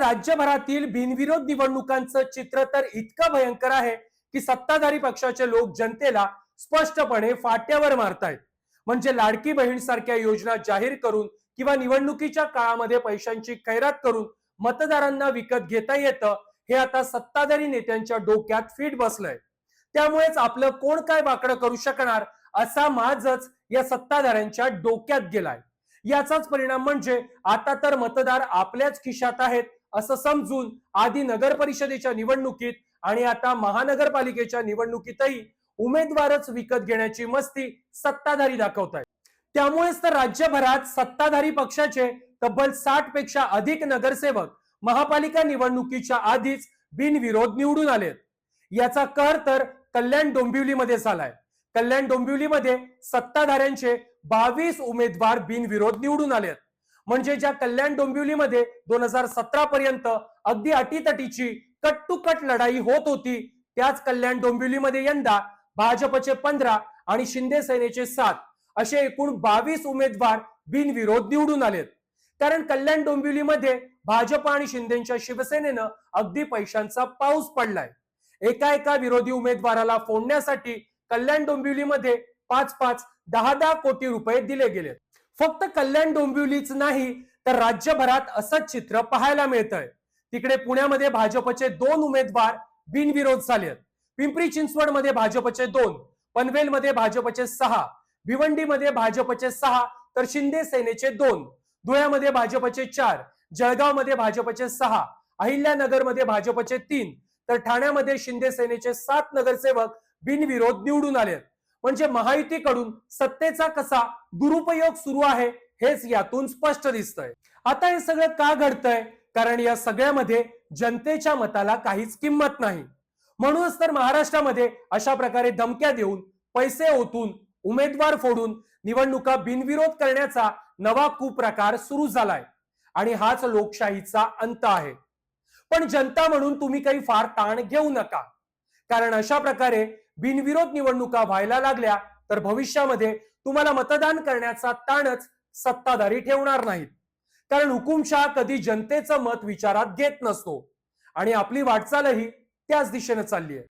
राज्यभरातील बिनविरोध निवडणुकांचं चित्र तर इतकं भयंकर आहे की सत्ताधारी पक्षाचे लोक जनतेला स्पष्टपणे फाट्यावर मारतायत। म्हणजे लाडकी बहीण सारख्या योजना जाहीर करून किंवा निवडणुकीच्या काळामध्ये पैशांची खैरात करून मतदारांना विकत घेता येतं, हे आता सत्ताधारी नेत्यांच्या डोक्यात फिट बसलंय। त्यामुळेच आपलं कोण काय वाकडं करू शकणार असा माजच या सत्ताधाऱ्यांच्या डोक्यात गेलाय। याचाच परिणाम म्हणजे आता तर मतदार आपल्याच खिशात आहेत असं समजून आधी नगर परिषदेच्या निवडणुकीत आणि आता महानगरपालिकेच्या निवडणुकीतही उमेदवारच विकत घेण्याची मस्ती सत्ताधारी दाखवतायत। त्यामुळेच तर राज्यभरात सत्ताधारी पक्षाचे तब्बल 60 पेक्षा अधिक नगरसेवक महापालिका निवडणुकीच्या आधीच बिनविरोध निवडून आलेत। याचा कहर तर कल्याण डोंबिवलीमध्ये झालाय। कल्याण डोंबिवलीमध्ये सत्ताधाऱ्यांचे 22 उमेदवार बिनविरोध निवडून आलेत। म्हणजे ज्या कल्याण डोंबिवलीमध्ये 2017 पर्यंत अगदी अटीतटीची कट टू कट लढाई होत होती, त्याच कल्याण डोंबिवलीमध्ये यंदा भाजपचे 15 आणि शिंदे सेनेचे 7 असे एकूण 22 उमेदवार बिनविरोध निवडून आलेत। कारण कल्याण डोंबिवलीमध्ये भाजप आणि शिंदेच्या शिवसेनेनं अगदी पैशांचा पाऊस पडलाय। एका विरोधी उमेदवाराला फोडण्यासाठी कल्याण डोंबिवलीमध्ये 5-5, 10-10 कोटी रुपये दिले गेलेत। फक्त कल्याण डोंबिवलीच नाही तर राज्यभरात असंच चित्र पाहायला मिळतंय। तिकडे पुण्यामध्ये भाजपचे 2 उमेदवार बिनविरोध झालेत। पिंपरी चिंचवडमध्ये भाजपचे 2, पनवेलमध्ये भाजपचे 6, भिवंडीमध्ये भाजपचे 6 तर शिंदे सेनेचे 2, धुळ्यामध्ये भाजपचे 4, जळगावमध्ये भाजपचे 6, अहिल्यानगरमध्ये भाजपचे 3 तर ठाण्यामध्ये शिंदे सेनेचे 7 नगरसेवक बिनविरोध निवडून आलेत। म्हणजे महायुतीकडून सत्तेचा कसा दुरुपयोग सुरू आहे हेच यातून स्पष्ट दिसतंय। आता हे सगळं का घडतंय? कारण या सगळ्यामध्ये जनतेच्या मताला काहीच किंमत नाही। म्हणूनच तर महाराष्ट्रामध्ये अशा प्रकारे धमक्या देऊन, पैसे ओतून, उमेदवार फोडून निवडणुका बिनविरोध करण्याचा नवा कुप्रकार सुरू झालाय आणि हाच लोकशाहीचा अंत आहे। पण जनता म्हणून तुम्ही काही फार ताण घेऊ नका, कारण अशा प्रकारे बिनविरोध निवडणुका व्हायला लागल्या तर भविष्यामध्ये तुम्हाला मतदान करण्याचा ताणच सत्ताधारी ठेवणार नाहीत। कारण हुकुमशहा कधी जनतेचं मत विचारात घेत नसतो आणि आपली वाटचालही त्याच दिशेने चालली आहे।